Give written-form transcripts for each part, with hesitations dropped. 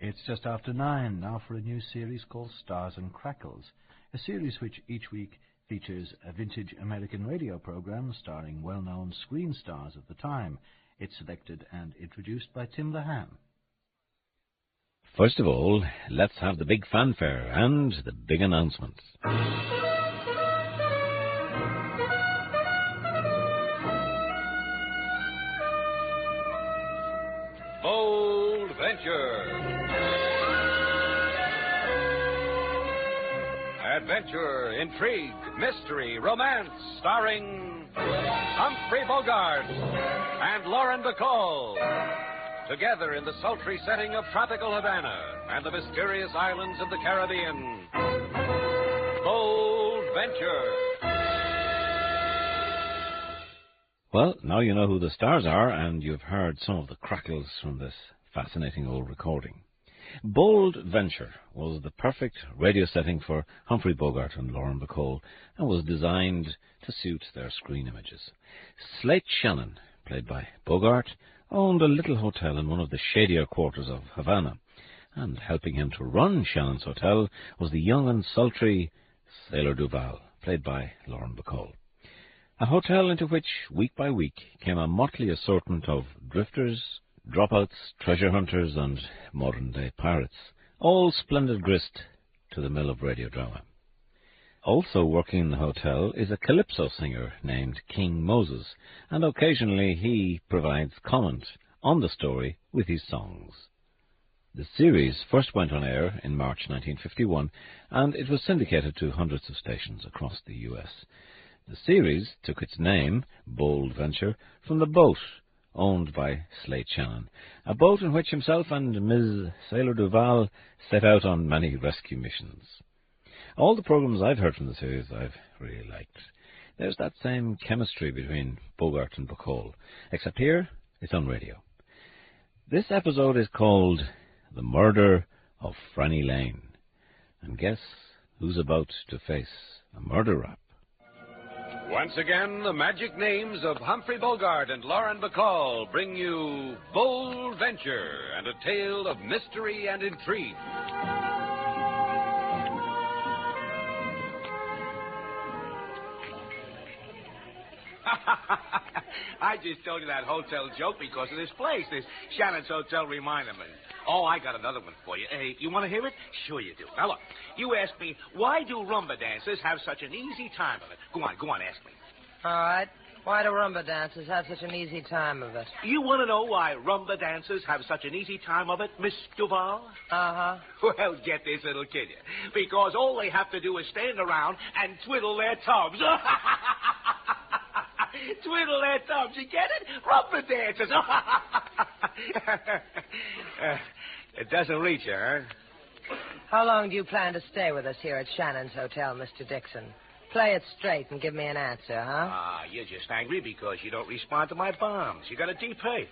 It's just after 9 now for a new series called Stars and Crackles, a series which each week features a vintage American radio program starring well-known screen stars of the time. It's selected and introduced by Tim the Ham. First of all, let's have the big fanfare and the big announcements. Bold Venture. Adventure, intrigue, mystery, romance, starring Humphrey Bogart and Lauren Bacall. Together in the sultry setting of tropical Havana and the mysterious islands of the Caribbean. Bold Venture. Well, now you know who the stars are, and you've heard some of the crackles from this fascinating old recording. Bold Venture was the perfect radio setting for Humphrey Bogart and Lauren Bacall, and was designed to suit their screen images. Slate Shannon, played by Bogart, owned a little hotel in one of the shadier quarters of Havana, and helping him to run Shannon's hotel was the young and sultry Sailor Duval, played by Lauren Bacall. A hotel into which, week by week, came a motley assortment of drifters, dropouts, treasure hunters, and modern-day pirates, all splendid grist to the mill of radio drama. Also working in the hotel is a Calypso singer named King Moses, and occasionally he provides comment on the story with his songs. The series first went on air in March 1951, and it was syndicated to hundreds of stations across the U.S. The series took its name, Bold Venture, from the boat owned by Slate Shannon, a boat in which himself and Ms. Sailor Duval set out on many rescue missions. All the programs I've heard from the series I've really liked. There's that same chemistry between Bogart and Bacall, except here it's on radio. This episode is called The Murder of Franny Lane. And guess who's about to face a murder rap? Once again, the magic names of Humphrey Bogart and Lauren Bacall bring you Bold Venture and a tale of mystery and intrigue. I just told you that hotel joke because of this place. This Shannon's Hotel reminded me. Oh, I got another one for you. Hey, you want to hear it? Sure you do. Now, look, you asked me, why do rumba dancers have such an easy time of it? Go on, ask me. All right. Why do rumba dancers have such an easy time of it? You want to know why rumba dancers have such an easy time of it, Miss Duval? Uh-huh. Well, get this, it'll kill you. Because all they have to do is stand around and twiddle their thumbs. Twiddle their thumbs, you get it? Rumba dancers. It doesn't reach you, huh? How long do you plan to stay with us here at Shannon's Hotel, Mr. Dixon? Play it straight and give me an answer, huh? You're just angry because you don't respond to my bombs. You got a deep hate.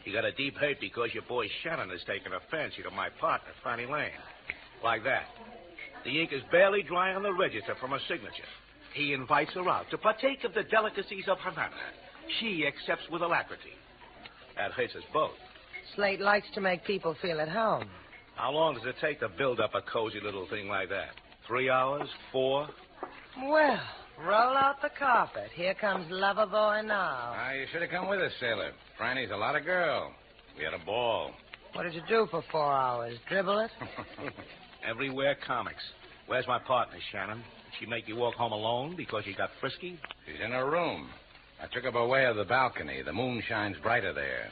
You got a deep hate because your boy Shannon has taken a fancy to my partner, Franny Lane. Like that. The ink is barely dry on the register from her signature. He invites her out to partake of the delicacies of Havana. She accepts with alacrity. That hurts us both. Slate likes to make people feel at home. How long does it take to build up a cozy little thing like that? 3 hours? 4? Well, roll out the carpet. Here comes Lover Boy now. You should have come with us, Sailor. Franny's a lot of girl. We had a ball. What did you do for 4 hours? Dribble it? Everywhere comics. Where's my partner, Shannon? Did she make you walk home alone because you got frisky? She's in her room. I took her by way of the balcony. The moon shines brighter there.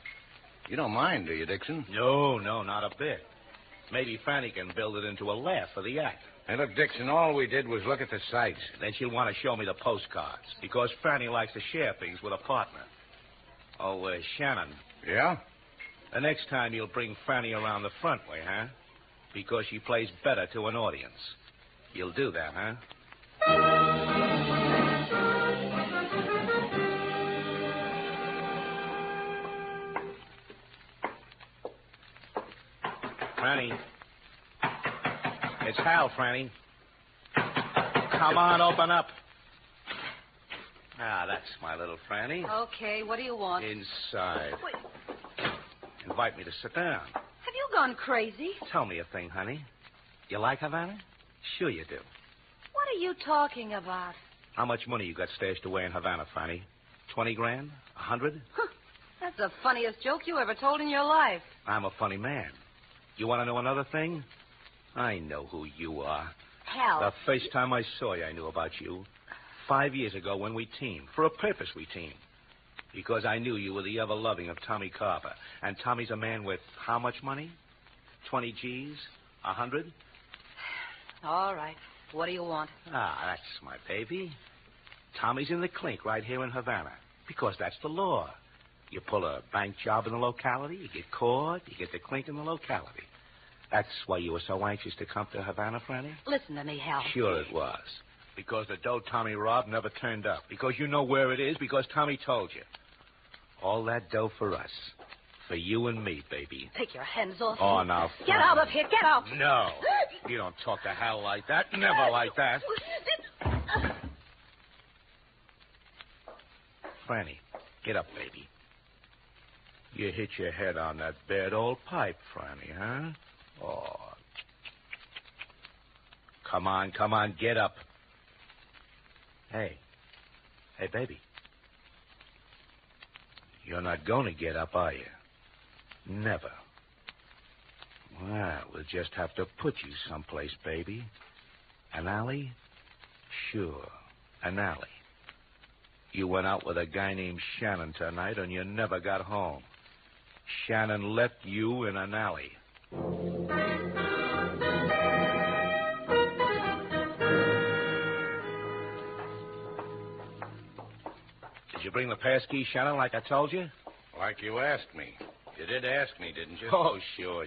You don't mind, do you, Dixon? No, not a bit. Maybe Franny can build it into a laugh for the act. Hey, look, Dixon, all we did was look at the sights. Then she'll want to show me the postcards, because Franny likes to share things with a partner. Oh, Shannon. Yeah? The next time you'll bring Franny around the front way, huh? Because she plays better to an audience. You'll do that, huh? Franny. It's Hal, Franny. Come on, open up. Ah, that's my little Franny. Okay, what do you want? Inside. Wait, Invite me to sit down. have you gone crazy. Tell me a thing, honey. You like Havana? Sure you do. What are you talking about? How much money you got stashed away in Havana, Fanny? 20 grand? 100? That's the funniest joke you ever told in your life. I'm a funny man. You want to know another thing? I know who you are. Hell. The first time I saw you, I knew about you. 5 years ago when we teamed. For a purpose we teamed. Because I knew you were the ever-loving of Tommy Carper. And Tommy's a man with how much money? 20 G's? 100? All right. What do you want? Ah, that's my baby. Tommy's in the clink right here in Havana. Because that's the law. You pull a bank job in the locality, you get caught, you get the clink in the locality. That's why you were so anxious to come to Havana, Franny? Listen to me, Hal. Sure it was. Because the dough Tommy robbed never turned up. Because you know where it is. Because Tommy told you. All that dough for us. For you and me, baby. Take your hands off me. Oh, now, Get out of here. Get out. No. You don't talk to Hal like that. Never like that. Franny, get up, baby. You hit your head on that bad old pipe, Franny, huh? Oh. Come on, get up. Hey, baby. You're not going to get up, are you? Never. Well, we'll just have to put you someplace, baby. An alley? Sure, an alley. You went out with a guy named Shannon tonight, and you never got home. Shannon left you in an alley. Did you bring the passkey, Shannon, like I told you? Like you asked me. You did ask me, didn't you? Oh, sure.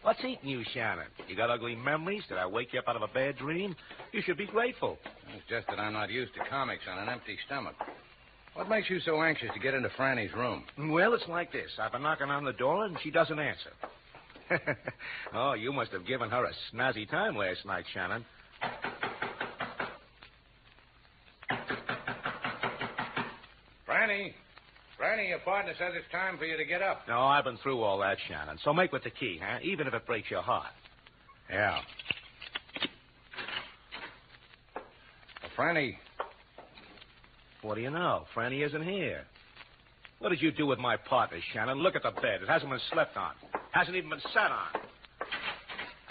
What's eating you, Shannon? You got ugly memories? Did I wake you up out of a bad dream? You should be grateful. It's just that I'm not used to comics on an empty stomach. What makes you so anxious to get into Franny's room? Well, it's like this. I've been knocking on the door, and she doesn't answer. Oh, you must have given her a snazzy time last night, Shannon. Franny, your partner says it's time for you to get up. No, I've been through all that, Shannon. So make with the key, huh? Even if it breaks your heart. Yeah. Well, Franny... What do you know? Franny isn't here. What did you do with my partner, Shannon? Look at the bed. It hasn't been slept on. Hasn't even been sat on.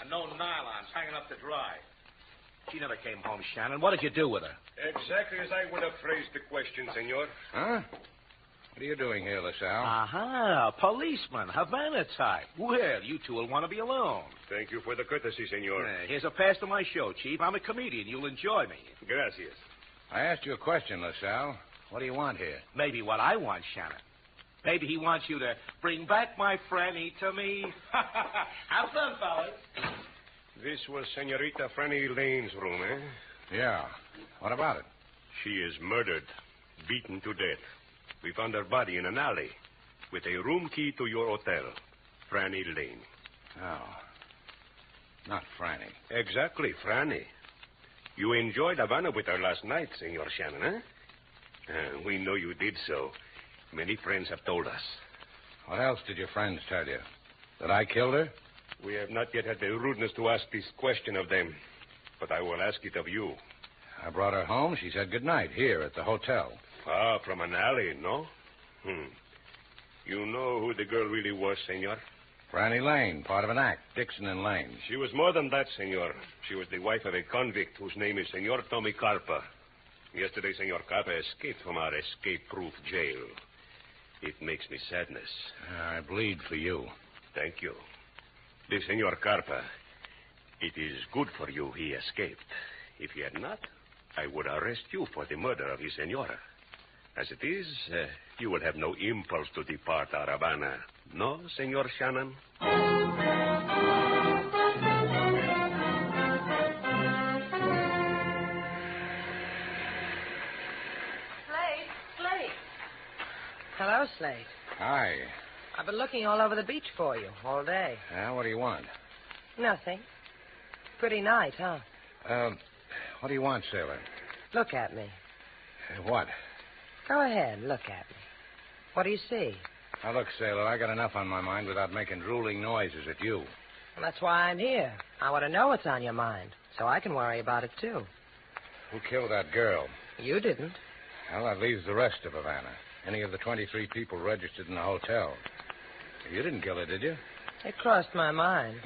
And no nylons hanging up to dry. She never came home, Shannon. What did you do with her? Exactly as I would have phrased the question, senor. Huh? What are you doing here, LaSalle? Aha, policeman, Havana type. Well, you two will want to be alone. Thank you for the courtesy, senor. Here's a pass to my show, Chief. I'm a comedian. You'll enjoy me. Gracias. I asked you a question, LaSalle. What do you want here? Maybe what I want, Shannon. Maybe he wants you to bring back my Franny to me. Have fun, fellas. This was Senorita Franny Lane's room, eh? Yeah. What about it? She is murdered, beaten to death. We found her body in an alley with a room key to your hotel, Franny Lane. Oh. Not Franny. Exactly, Franny. You enjoyed Havana with her last night, Senor Shannon, eh? We know you did so. Many friends have told us. What else did your friends tell you? That I killed her? We have not yet had the rudeness to ask this question of them, but I will ask it of you. I brought her home. She said goodnight here at the hotel. Far from an alley, no? You know who the girl really was, senor? Franny Lane, part of an act, Dixon and Lane. She was more than that, senor. She was the wife of a convict whose name is Senor Tommy Carpa. Yesterday, Senor Carpa escaped from our escape-proof jail. It makes me sadness. I bleed for you. Thank you. The Senor Carpa, it is good for you he escaped. If he had not, I would arrest you for the murder of his senora. As it is, you will have no impulse to depart our Havana. No, Senor Shannon? Slate. Hello, Slate. Hi. I've been looking all over the beach for you all day. Yeah, what do you want? Nothing. Pretty night, huh? What do you want, Sailor? Look at me. What? Go ahead, look at me. What do you see? Now, look, Sailor, I got enough on my mind without making drooling noises at you. That's why I'm here. I want to know what's on your mind, so I can worry about it, too. Who killed that girl? You didn't. Well, that leaves the rest of Havana. Any of the 23 people registered in the hotel. You didn't kill her, did you? It crossed my mind.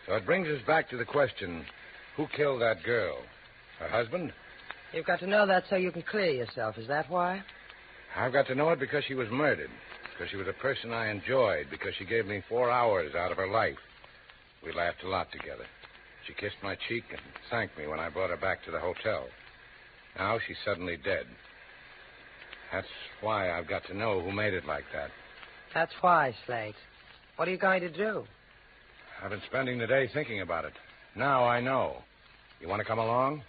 So it brings us back to the question, who killed that girl? Her husband? You've got to know that so you can clear yourself. Is that why? I've got to know it because she was murdered. Because she was a person I enjoyed. Because she gave me 4 hours out of her life. We laughed a lot together. She kissed my cheek and thanked me when I brought her back to the hotel. Now she's suddenly dead. That's why I've got to know who made it like that. That's why, Slate. What are you going to do? I've been spending the day thinking about it. Now I know. You want to come along?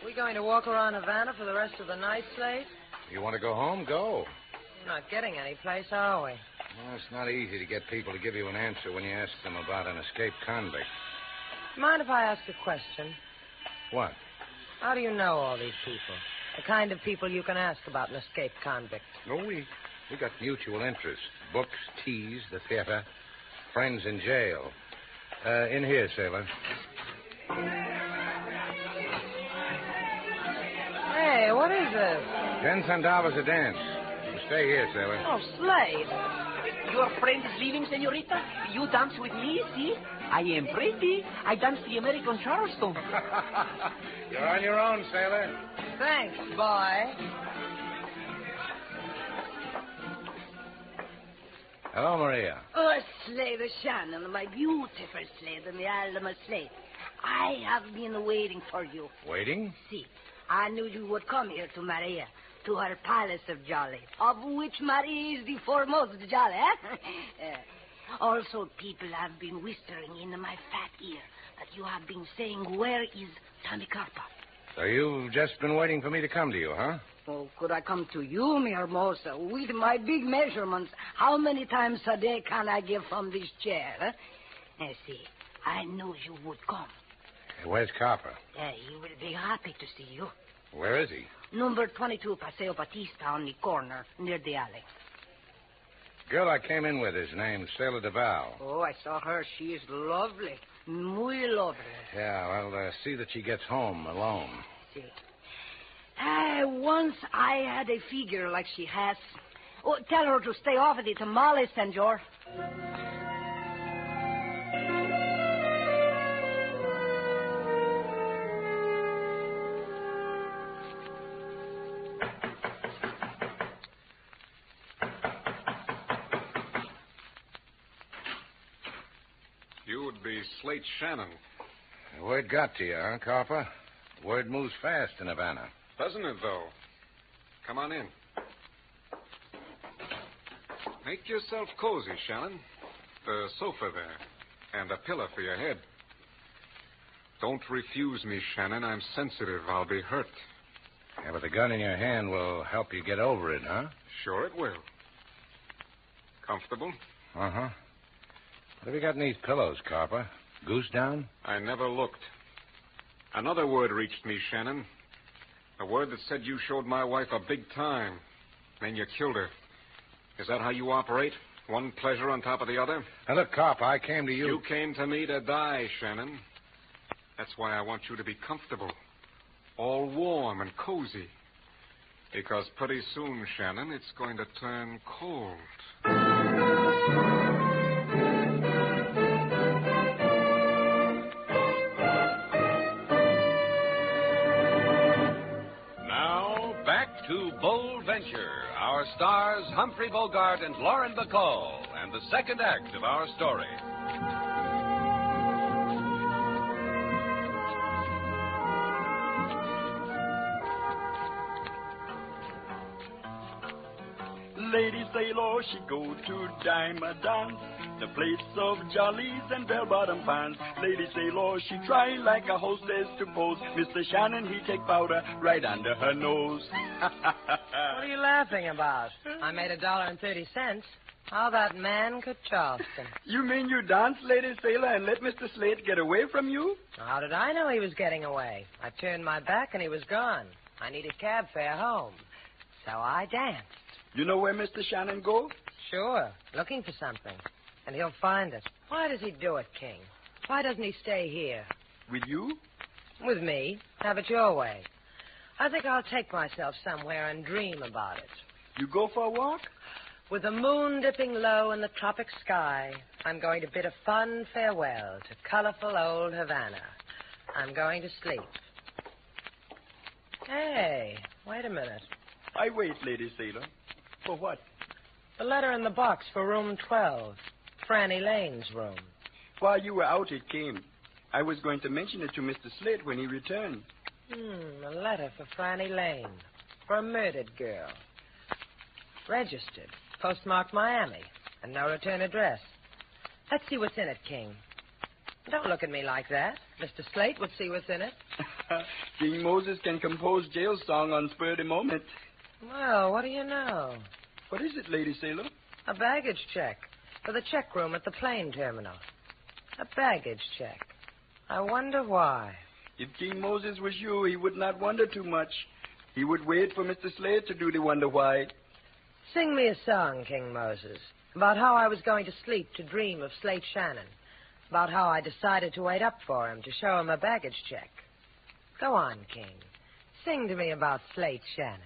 We going to walk around Havana for the rest of the night, Slate? You want to go home? Go. We're not getting any place, are we? Well, it's not easy to get people to give you an answer when you ask them about an escaped convict. Mind if I ask a question? What? How do you know all these people? The kind of people you can ask about an escaped convict. Oh, we got mutual interests. Books, teas, the theater, friends in jail. In here, Sailor. Hey, what is this? $10 a dance. You stay here, Sailor. Oh, Slade. Your friend is leaving, senorita. You dance with me, see? I am pretty. I dance the American Charleston. You're on your own, Sailor. Thanks, boy. Hello, Maria. Oh, Slate Shannon, my beautiful Slate, and the Alma Slate. I have been waiting for you. Waiting? See, I knew you would come here to Maria, to her palace of Jolly, of which Maria is the foremost Jolly, eh? Also, people have been whispering in my fat ear that you have been saying, where is Tommy Carpa? So you've just been waiting for me to come to you, huh? Oh, could I come to you, mi hermosa, with my big measurements? How many times a day can I give from this chair, eh? See, I knew you would come. Hey, where's Copper? He will be happy to see you. Where is he? Number 22, Paseo Batista, on the corner, near the alley. Girl I came in with is named Sailor Duval. Oh, I saw her. She is lovely. Muy lovely. Yeah, well, see that she gets home alone. See. Once I had a figure like she has. Oh, tell her to stay off of the tamales, senor. You would be Slate Shannon. The word got to you, huh, Copper? Word moves fast in Havana. Doesn't it, though? Come on in. Make yourself cozy, Shannon. The sofa there, and a pillow for your head. Don't refuse me, Shannon. I'm sensitive. I'll be hurt. Yeah, but the gun in your hand will help you get over it, huh? Sure it will. Comfortable? Uh-huh. What have you got in these pillows, Copper? Goose down? I never looked. Another word reached me, Shannon. A word that said you showed my wife a big time. Then you killed her. Is that how you operate? One pleasure on top of the other? Now, look, Copper, I came to you... You came to me to die, Shannon. That's why I want you to be comfortable. All warm and cozy. Because pretty soon, Shannon, it's going to turn cold. To Bold Venture, our stars Humphrey Bogart and Lauren Bacall, and the second act of our story. Lady Sailor, she go to dime a dance, the place of jollies and bell-bottom pants. Lady Sailor, she try like a hostess to pose. Mr. Shannon, he take powder right under her nose. What are you laughing about? I made $1.30. How that man could Charleston. You mean you danced, Lady Sailor, and let Mr. Slate get away from you? How did I know he was getting away? I turned my back and he was gone. I needed cab fare home. So I danced. You know where Mr. Shannon goes? Sure, looking for something. And he'll find it. Why does he do it, King? Why doesn't he stay here? With you? With me. Have it your way. I think I'll take myself somewhere and dream about it. You go for a walk? With the moon dipping low in the tropic sky, I'm going to bid a fond farewell to colorful old Havana. I'm going to sleep. Hey, wait a minute. I wait, Lady Sailor. For what? The letter in the box for room 12, Franny Lane's room. While you were out, it came. I was going to mention it to Mr. Slate when he returned. A letter for Franny Lane, for a murdered girl. Registered, postmarked Miami, and no return address. Let's see what's in it, King. Don't look at me like that. Mr. Slate would see what's in it. King Moses can compose jail song on spur of the moment. Well, what do you know? What is it, Lady Sailor? A baggage check for the check room at the plane terminal. A baggage check. I wonder why. If King Moses was you, he would not wonder too much. He would wait for Mr. Slate to do the wonder why. Sing me a song, King Moses, about how I was going to sleep to dream of Slate Shannon, about how I decided to wait up for him to show him a baggage check. Go on, King. Sing to me about Slate Shannon.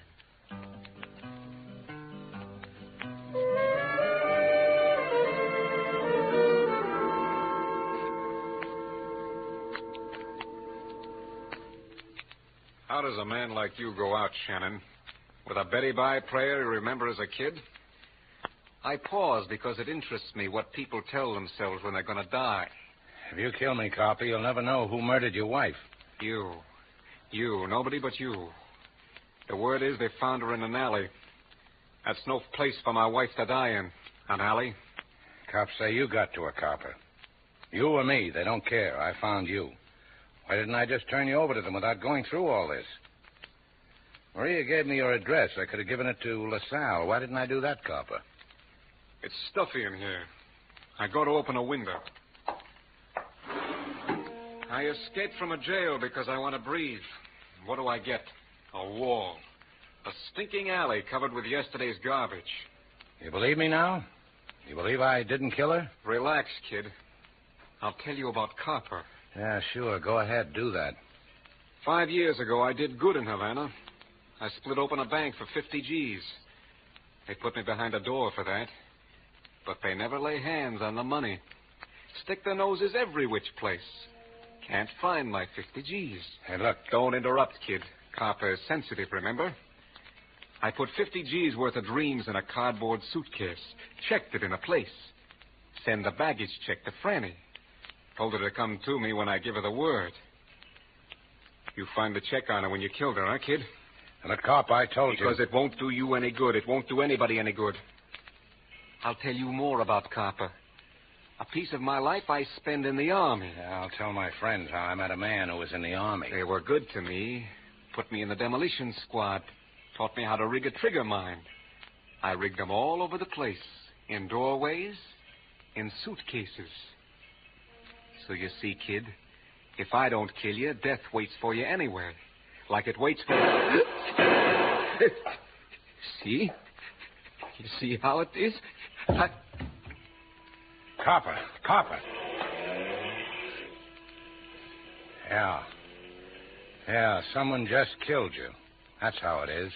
How does a man like you go out, Shannon? With a Betty Bye prayer you remember as a kid? I pause because it interests me what people tell themselves when they're going to die. If you kill me, Copper, you'll never know who murdered your wife. You, nobody but you. The word is they found her in an alley. That's no place for my wife to die in, an alley. Cops say you got to her, Copper. You or me, they don't care. I found you. Why didn't I just turn you over to them without going through all this? Maria gave me your address. I could have given it to LaSalle. Why didn't I do that, Copper? It's stuffy in here. I go to open a window. I escaped from a jail because I want to breathe. What do I get? A wall. A stinking alley covered with yesterday's garbage. You believe me now? You believe I didn't kill her? Relax, kid. I'll tell you about Copper. Yeah, sure. Go ahead. Do that. 5 years ago, I did good in Havana. I split open a bank for 50 G's. They put me behind a door for that. But they never lay hands on the money. Stick their noses every which place. Can't find my 50 G's. Hey, look. Don't interrupt, kid. Copper is sensitive, remember? I put 50 G's worth of dreams in a cardboard suitcase. Checked it in a place. Send the baggage check to Franny. Told her to come to me when I give her the word. You find the check on her when you killed her, huh, kid? And the cop, I told you. Because it won't do you any good. It won't do anybody any good. I'll tell you more about Copper. A piece of my life I spend in the Army. Yeah, I'll tell my friends how I met a man who was in the Army. They were good to me. Put me in the demolition squad. Taught me how to rig a trigger mine. I rigged them all over the place. In doorways, in suitcases. So you see, kid, if I don't kill you, death waits for you anywhere. Like it waits for... See? You see how it is? Copper. Yeah, someone just killed you. That's how it is.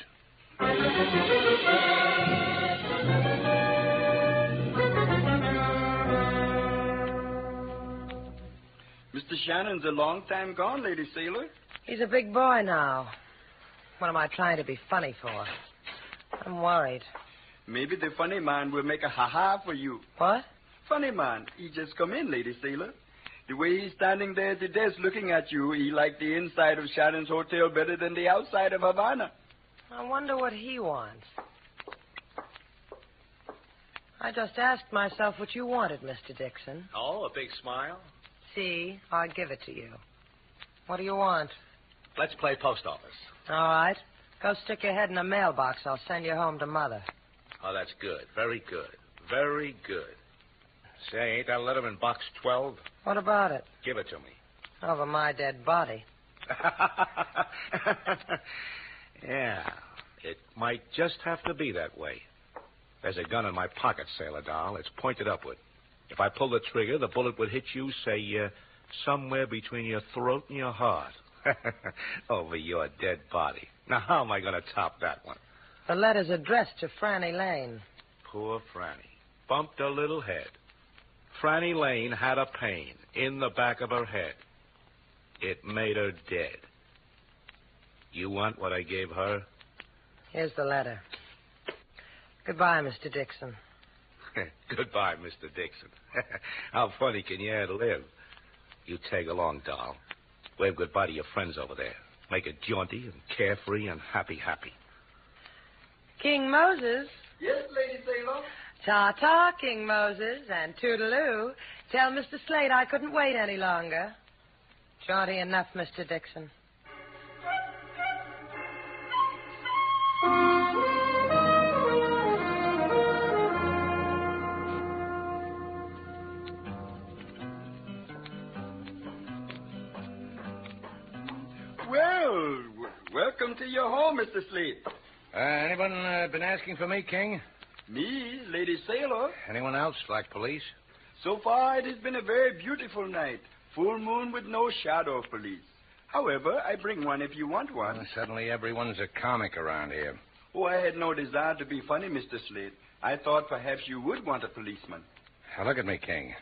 Mr. Shannon's a long time gone, Lady Sailor. He's a big boy now. What am I trying to be funny for? I'm worried. Maybe the funny man will make a ha-ha for you. What? Funny man. He just come in, Lady Sailor. The way he's standing there at the desk looking at you, he liked the inside of Shannon's hotel better than the outside of Havana. I wonder what he wants. I just asked myself what you wanted, Mr. Dixon. Oh, a big smile? See, I'll give it to you. What do you want? Let's play post office. All right. Go stick your head in a mailbox. I'll send you home to Mother. Oh, that's good. Very good. Very good. Say, ain't that letter in box 12? What about it? Give it to me. Over my dead body. Yeah, it might just have to be that way. There's a gun in my pocket, Sailor Doll. It's pointed upward. If I pull the trigger, the bullet would hit you, say, somewhere between your throat and your heart. Over your dead body. Now, how am I going to top that one? The letter's addressed to Franny Lane. Poor Franny. Bumped her little head. Franny Lane had a pain in the back of her head. It made her dead. You want what I gave her? Here's the letter. Goodbye, Mr. Dixon. Goodbye, Mr. Dixon. How funny can you live? You tag along, doll. Wave goodbye to your friends over there. Make it jaunty and carefree and happy. King Moses. Yes, Lady Sailor. Ta-ta, King Moses, and toodaloo. Tell Mr. Slate I couldn't wait any longer. Jaunty enough, Mr. Dixon. Well, welcome to your home, Mr. Slate. Anyone been asking for me, King? Me, Lady Sailor. Anyone else, like police? So far, it has been a very beautiful night. Full moon with no shadow of police. However, I bring one if you want one. Well, suddenly everyone's a comic around here. Oh, I had no desire to be funny, Mr. Slate. I thought perhaps you would want a policeman. Now, look at me, King.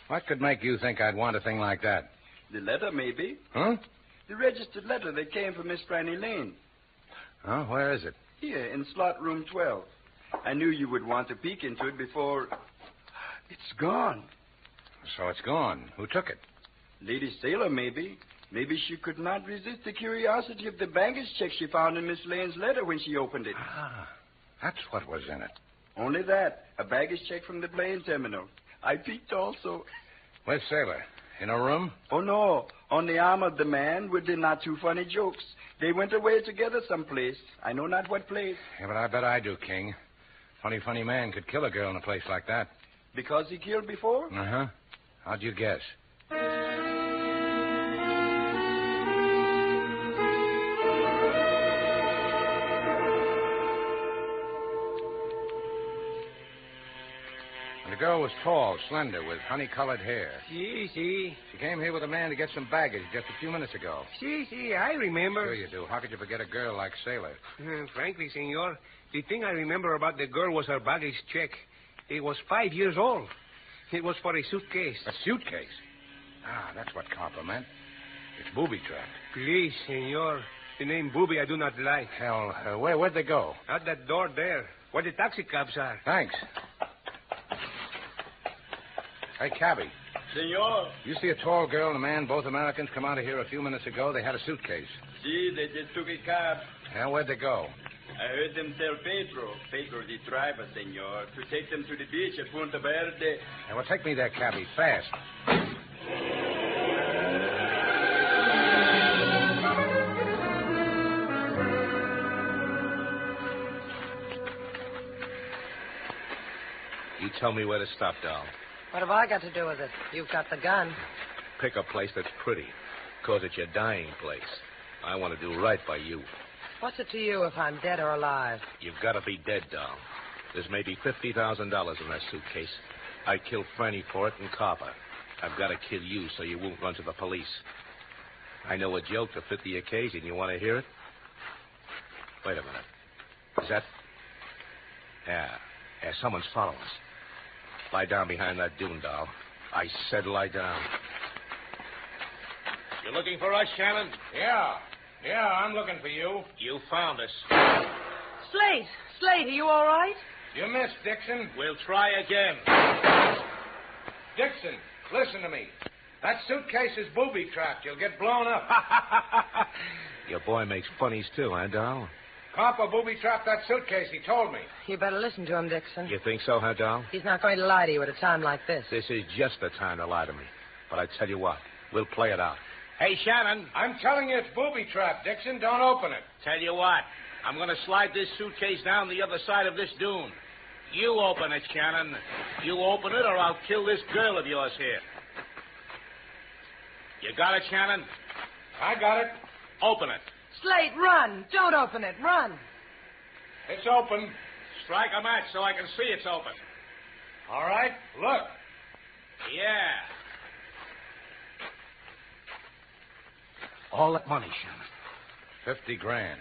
What could make you think I'd want a thing like that? The letter, maybe. Huh? The registered letter that came from Miss Franny Lane. Oh, where is it? Here, in slot room 12. I knew you would want to peek into it before... It's gone. So it's gone. Who took it? Lady Sailor, maybe. Maybe she could not resist the curiosity of the baggage check she found in Miss Lane's letter when she opened it. Ah, that's what was in it. Only that. A baggage check from the plane terminal. I peeked also. Where's Sailor? In her room? Oh, no. On the arm of the man with the not-too-funny jokes. They went away together someplace. I know not what place. Yeah, but I bet I do, King. Funny man could kill a girl in a place like that. Because he killed before? Uh-huh. How'd you guess? The girl was tall, slender, with honey-colored hair. Si. She came here with a man to get some baggage just a few minutes ago. Si, I remember. Sure you do. How could you forget a girl like Sailor? Frankly, senor, the thing I remember about the girl was her baggage check. It was 5 years old. It was for a suitcase. A suitcase? Ah, that's what Copper meant. It's booby-trapped. Please, senor. The name booby I do not like. Hell, where'd they go? Out that door there, where the taxi cabs are. Thanks. Hey, cabby. Senor. You see a tall girl and a man, both Americans, come out of here a few minutes ago. They had a suitcase. See, they just took a cab. Yeah, where'd they go? I heard them tell Pedro, the driver, senor, to take them to the beach at Punta Verde. Yeah, well, take me there, cabby, fast. You tell me where to stop, doll. What have I got to do with it? You've got the gun. Pick a place that's pretty, because it's your dying place. I want to do right by you. What's it to you if I'm dead or alive? You've got to be dead, doll. There's maybe $50,000 in that suitcase. I killed Franny for it and Copper. I've got to kill you so you won't run to the police. I know a joke to fit the occasion. You want to hear it? Wait a minute. Is that... Yeah, someone's following us. Lie down behind that dune, doll. I said lie down. You looking for us, Shannon? Yeah, I'm looking for you. You found us. Slate, are you all right? You missed, Dixon. We'll try again. Dixon, listen to me. That suitcase is booby-trapped. You'll get blown up. Your boy makes funnies, too, huh, doll? Copper booby-trapped that suitcase, he told me. You better listen to him, Dixon. You think so, huh, doll? He's not going to lie to you at a time like this. This is just the time to lie to me. But I tell you what, we'll play it out. Hey, Shannon. I'm telling you it's booby-trapped, Dixon. Don't open it. Tell you what, I'm going to slide this suitcase down the other side of this dune. You open it, Shannon. You open it, or I'll kill this girl of yours here. You got it, Shannon? I got it. Open it. Slate, run. Don't open it. Run. It's open. Strike a match so I can see it's open. All right, look. Yeah. All that money, Shannon. 50 grand.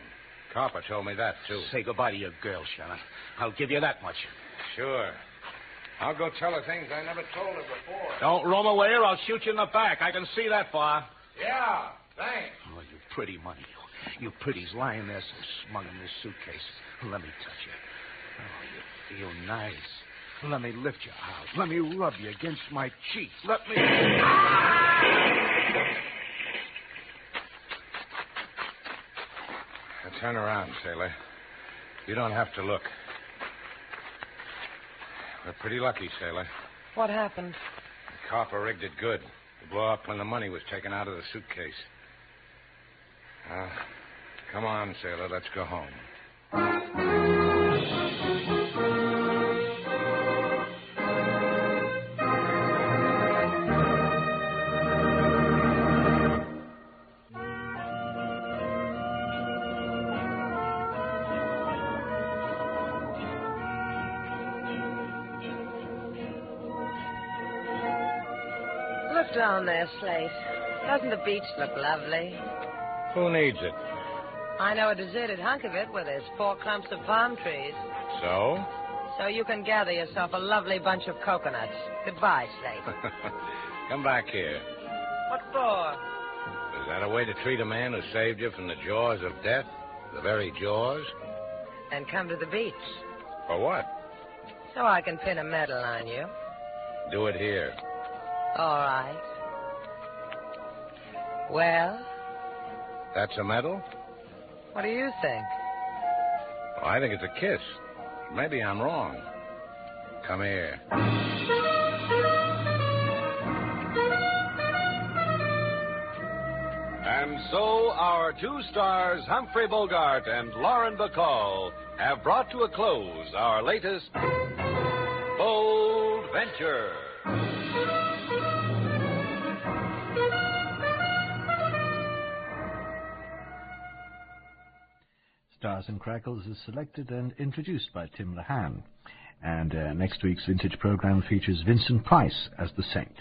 Copper told me that, too. Say goodbye to your girl, Shannon. I'll give you that much. Sure. I'll go tell her things I never told her before. Don't roam away or I'll shoot you in the back. I can see that far. Yeah, thanks. Oh, you pretty money. You pretty's lying there so smug in this suitcase. Let me touch you. Oh, you feel nice. Let me lift you out. Let me rub you against my cheeks. Let me... Now turn around, sailor. You don't have to look. We're pretty lucky, sailor. What happened? The copper rigged it good to blow up when the money was taken out of the suitcase. Come on, sailor. Let's go home. Look down there, Slate. Doesn't the beach look lovely? Who needs it? I know a deserted hunk of it where there's 4 clumps of palm trees. So? So you can gather yourself a lovely bunch of coconuts. Goodbye, Slate. Come back here. What for? Is that a way to treat a man who saved you from the jaws of death? The very jaws? And come to the beach. For what? So I can pin a medal on you. Do it here. All right. Well? That's a medal? What do you think? Well, I think it's a kiss. Maybe I'm wrong. Come here. And so our 2 stars, Humphrey Bogart and Lauren Bacall, have brought to a close our latest Bold Venture. Stars and Crackles is selected and introduced by Tim Lahan. And next week's vintage program features Vincent Price as the Saint.